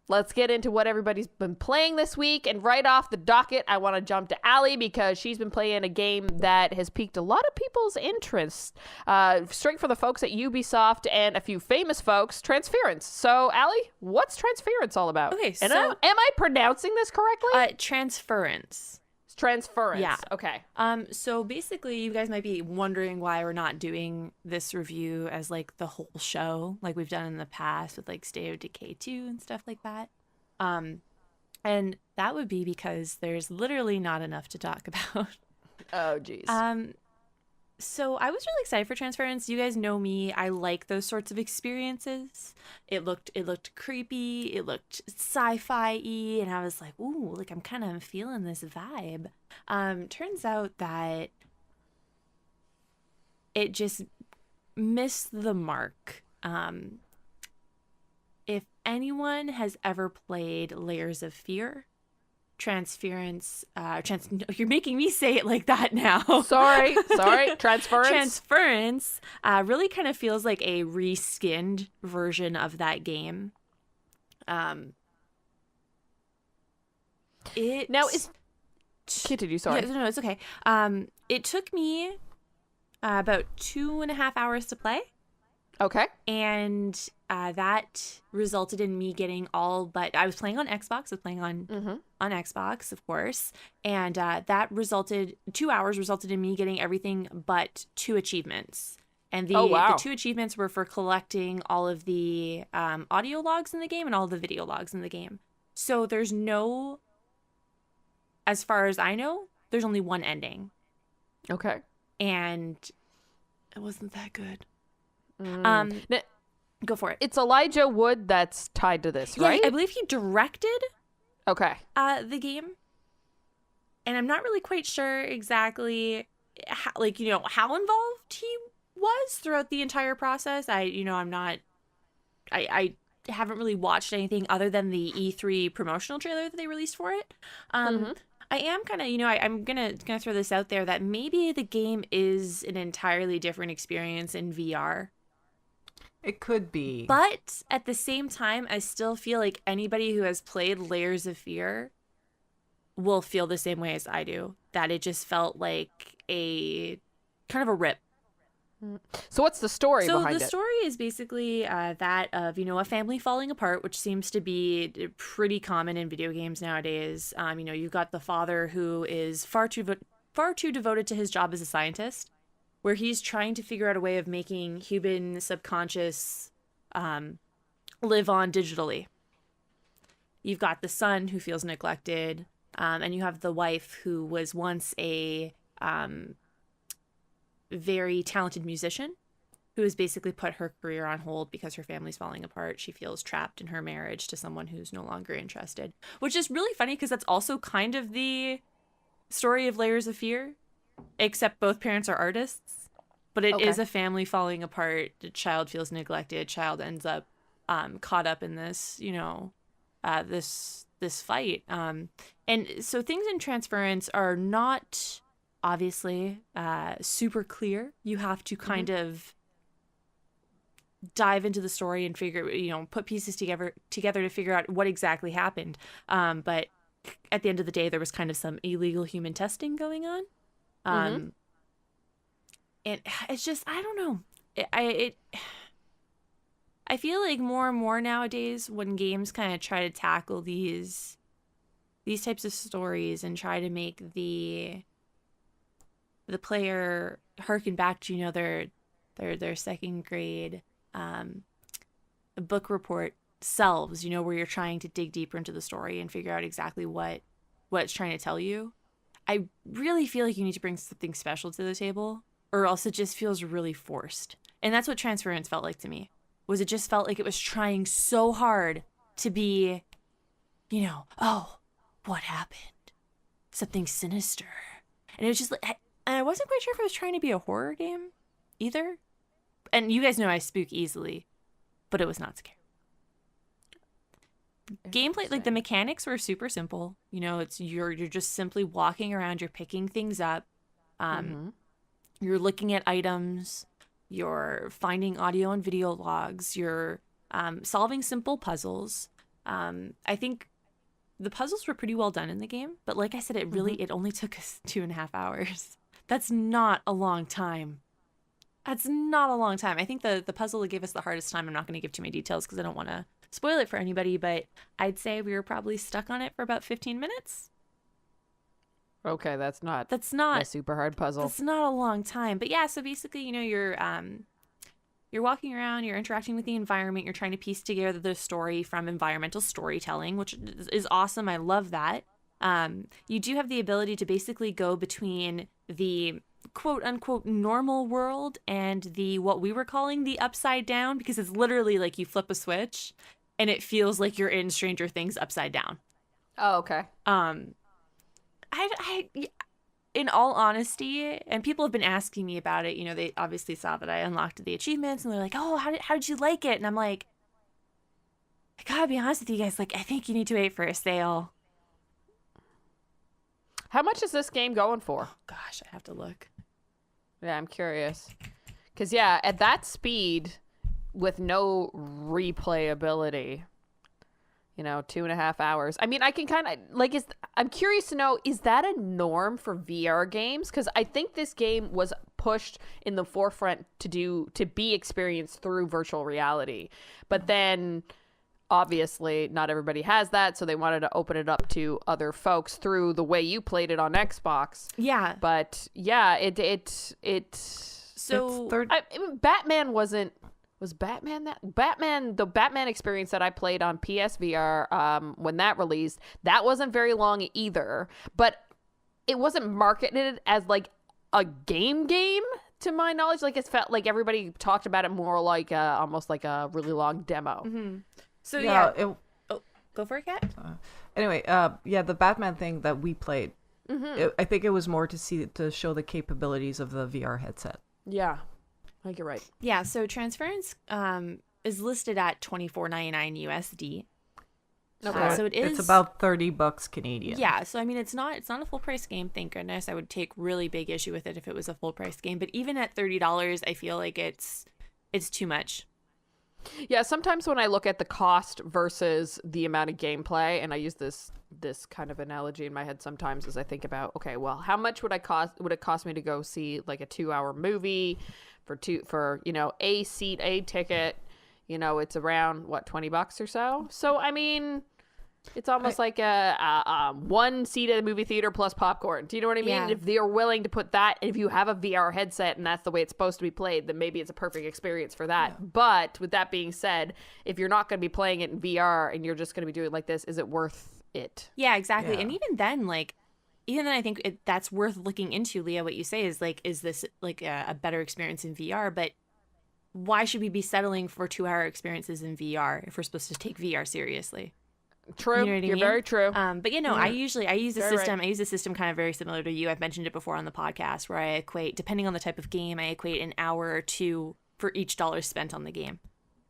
let's get into what everybody's been playing this week. And right off the docket, I want to jump to Allie because she's been playing a game that has piqued a lot of people's interest. Straight for the folks at Ubisoft and a few famous folks, Transference. So, Allie, what's Transference all about? Okay, and am I pronouncing this correctly? Transference. Transference. Yeah. Okay. So basically, you guys might be wondering why we're not doing this review as like the whole show, like we've done in the past with like State of Decay 2 and stuff like that. And that would be because there's literally not enough to talk about. Oh, geez. So I was really excited for Transference. You guys know me. I like those sorts of experiences. It looked creepy. It looked sci-fi-y. And I was like, ooh, like I'm kind of feeling this vibe. Turns out that it just missed the mark. If anyone has ever played Layers of Fear, Transference, you're making me say it like that now. Sorry. Transference. Transference really kind of feels like a reskinned version of that game. Continue, sorry. Yeah, no, it's okay. It took me about 2.5 hours to play. Okay. And that resulted in me getting all but I was playing on Xbox. I was playing on Xbox, of course. And that resulted 2 hours resulted in me getting everything but 2 achievements. And the 2 achievements were for collecting all of the audio logs in the game and all the video logs in the game. So there's no, as far as I know, there's only one ending. Okay. And it wasn't that good. Go for it. It's Elijah Wood that's tied to this, right? Yeah, I believe he directed the game. And I'm not really quite sure exactly how involved he was throughout the entire process. I haven't really watched anything other than the E3 promotional trailer that they released for it. I am kind of, I'm gonna throw this out there that maybe the game is an entirely different experience in VR. It could be. But at the same time, I still feel like anybody who has played Layers of Fear will feel the same way as I do. That it just felt like a kind of a rip. So what's the story behind it? So the story is basically that of, a family falling apart, which seems to be pretty common in video games nowadays. You've got the father who is far too devoted to his job as a scientist, where he's trying to figure out a way of making human subconscious live on digitally. You've got the son who feels neglected, and you have the wife who was once a very talented musician who has basically put her career on hold because her family's falling apart. She feels trapped in her marriage to someone who's no longer interested, which is really funny because that's also kind of the story of Layers of Fear, except both parents are artists. But it is a family falling apart. The child feels neglected. Child ends up caught up in this, this fight. And so things in Transference are not obviously super clear. You have to kind of dive into the story and figure, put pieces together to figure out what exactly happened. But at the end of the day, there was kind of some illegal human testing going on. And it's just, I don't know. I feel like more and more nowadays when games kind of try to tackle these types of stories and try to make the player harken back to, their second grade book report selves, where you're trying to dig deeper into the story and figure out exactly what it's trying to tell you. I really feel like you need to bring something special to the table, or else it just feels really forced. And that's what Transference felt like to me. It just felt like it was trying so hard to be, oh, what happened? Something sinister. And it was just like, and I wasn't quite sure if it was trying to be a horror game either. And you guys know I spook easily, but it was not scary. Gameplay, like the mechanics were super simple. It's you're just simply walking around, you're picking things up. You're looking at items, you're finding audio and video logs, you're solving simple puzzles. I think the puzzles were pretty well done in the game, but like I said, it only took us 2.5 hours. That's not a long time. That's not a long time. I think the puzzle that gave us the hardest time, I'm not going to give too many details because I don't want to spoil it for anybody, but I'd say we were probably stuck on it for about 15 minutes. Okay, that's not a super hard puzzle. That's not a long time. But yeah, so basically, you're walking around, you're interacting with the environment, you're trying to piece together the story from environmental storytelling, which is awesome. I love that. You do have the ability to basically go between the quote unquote normal world and the what we were calling the upside down, because it's literally like you flip a switch and it feels like you're in Stranger Things upside down. Oh, okay. I in all honesty, and people have been asking me about it, they obviously saw that I unlocked the achievements and they're like, oh, how did you like it? And I'm like, I gotta be honest with you guys, like, I think you need to wait for a sale. How much is this game going for? Oh, gosh, I have to look. Yeah, I'm curious. Because, yeah, at that speed, with no replayability, 2.5 hours. I mean, I can kind of, like, I'm curious to know, is that a norm for VR games? Because I think this game was pushed in the forefront to be experienced through virtual reality. But then, obviously, not everybody has that, so they wanted to open it up to other folks through the way you played it on Xbox. Yeah. But, yeah, Batman wasn't... Was Batman that? The Batman experience that I played on PSVR when that released, that wasn't very long either. But it wasn't marketed as like a game to my knowledge. Like it felt like everybody talked about it more like almost like a really long demo. Mm-hmm. So go for it, Kat. Anyway, the Batman thing that we played, I think it was more to show the capabilities of the VR headset. Yeah. I think you're right. Yeah, so Transference is listed at $24.99 USD. Okay. So it's about $30 Canadian. Yeah, so I mean it's not a full price game, thank goodness. I would take really big issue with it if it was a full price game, but even at $30, I feel like it's too much. Yeah, sometimes when I look at the cost versus the amount of gameplay, and I use this kind of analogy in my head sometimes as I think about, okay, well, how much would it cost me to go see like a 2-hour movie for a seat, a ticket, it's around what, $20 or so. So I mean, it's almost like a one seat at a movie theater plus popcorn. Do you know what I mean? Yeah. If they're willing to put that, if you have a VR headset and that's the way it's supposed to be played, then maybe it's a perfect experience for that. Yeah. But with that being said, if you're not going to be playing it in VR and you're just going to be doing it like this, is it worth it? Yeah, exactly. Yeah. And even then, I think that's worth looking into, Leah. What you say is is this like a better experience in VR? But why should we be settling for 2-hour experiences in VR if we're supposed to take VR seriously? True. You know what I mean? You're very true. But I use a system. Right. I use a system kind of very similar to you. I've mentioned it before on the podcast, where I equate, depending on the type of game, I equate an hour or two for each dollar spent on the game.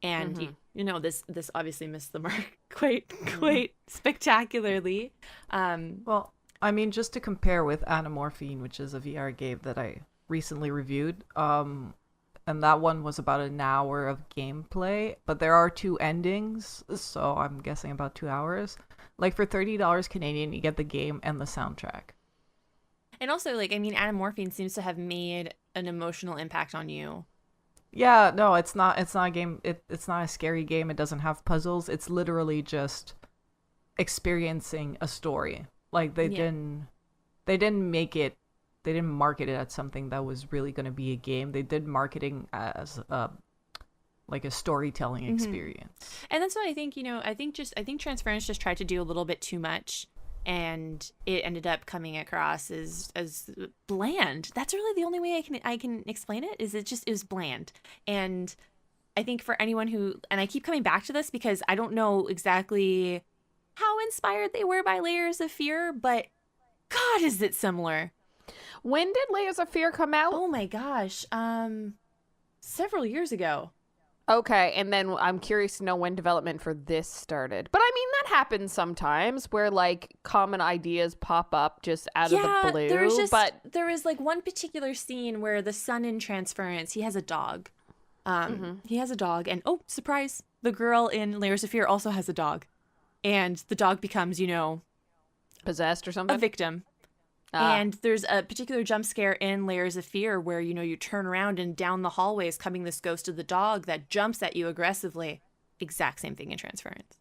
And this obviously missed the mark quite spectacularly. Well, I mean, just to compare with Anamorphine, which is a VR game that I recently reviewed, and that one was about an hour of gameplay, but there are 2 endings, so I'm guessing about 2 hours. Like for $30 Canadian, you get the game and the soundtrack. And also, Anamorphine seems to have made an emotional impact on you. Yeah, no, it's not a game. It's not a scary game. It doesn't have puzzles. It's literally just experiencing a story. Like they didn't market it as something that was really going to be a game. They did marketing as a storytelling experience. And that's what I think, I think Transference just tried to do a little bit too much, and it ended up coming across as bland. That's really the only way I can explain it, is it was bland. And I think for anyone and I keep coming back to this because I don't know exactly how inspired they were by Layers of Fear, but God, is it similar. When did Layers of Fear come out? Oh my gosh. Several years ago. Okay, and then I'm curious to know when development for this started. But I mean, that happens sometimes where common ideas pop up just out of the blue. There is one particular scene where the son in Transference, he has a dog. He has a dog, and oh, surprise, the girl in Layers of Fear also has a dog. and the dog becomes, Possessed or a something? victim. And there's a particular jump scare in Layers of Fear where, you turn around and down the hallway is coming this ghost of the dog that jumps at you aggressively. Exact same thing in Transference.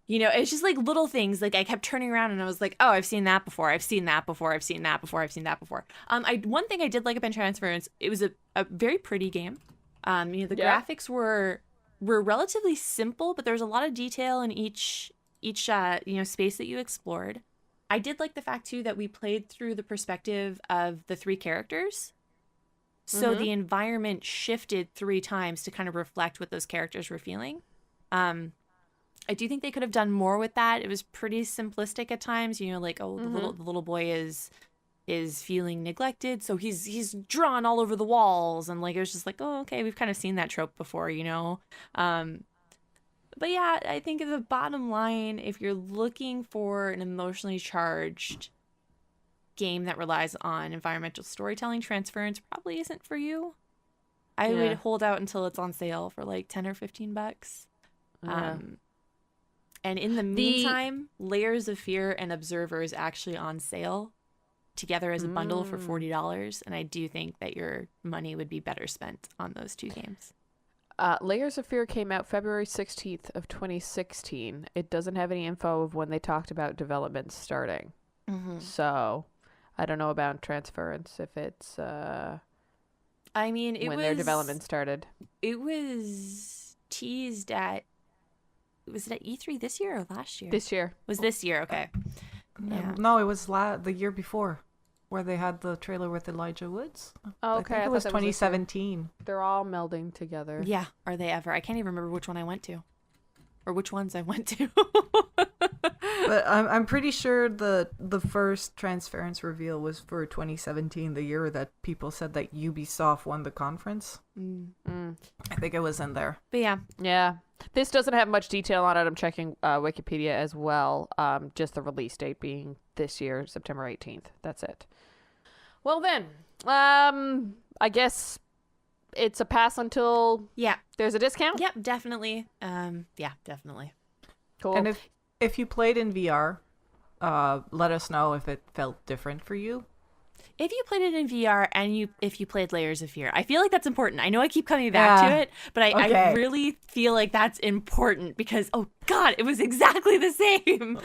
It's just like little things. Like I kept turning around and I was like, oh, I've seen that before. I've seen that before. I've seen that before. I've seen that before. One thing I did like about Transference, it was a very pretty game. The graphics were relatively simple, but there was a lot of detail in each space that you explored. I did like the fact, too, that we played through the perspective of the 3 characters. So the environment shifted 3 times to kind of reflect what those characters were feeling. I do think they could have done more with that. It was pretty simplistic at times. The little boy is feeling neglected, so he's drawn all over the walls. And, it was just like, oh, okay, we've kind of seen that trope before, But yeah, I think the bottom line, if you're looking for an emotionally charged game that relies on environmental storytelling, Transference probably isn't for you. I would hold out until it's on sale for like $10 or $15. Yeah. And in the meantime, Layers of Fear and Observer is actually on sale together as a bundle for $40. And I do think that your money would be better spent on those 2 games. Layers of Fear came out February 16th of 2016. It doesn't have any info of when they talked about development starting. So I don't know about Transference if it's when their development started. It was teased at, was it at E3 this year or last year? This year. Was this year, okay. Yeah. No, it was the year before, where they had the trailer with Elijah Woods. Oh, okay. I think it was 2017. They're all melding together. Yeah, are they ever? I can't even remember which one I went to. Or which ones I went to. But I'm pretty sure the first Transference reveal was for 2017, the year that people said that Ubisoft won the conference. I think it was in there. But yeah. Yeah. This doesn't have much detail on it. I'm checking Wikipedia as well. Just the release date being this year, September 18th. That's it. Well then, I guess it's a pass until there's a discount? Yep, definitely. Yeah, definitely. Cool. And if you played in VR, let us know if it felt different for you. If you played it in VR and if you played Layers of Fear, I feel like that's important. I know I keep coming back to it, but I really feel like that's important because, oh God, it was exactly the same.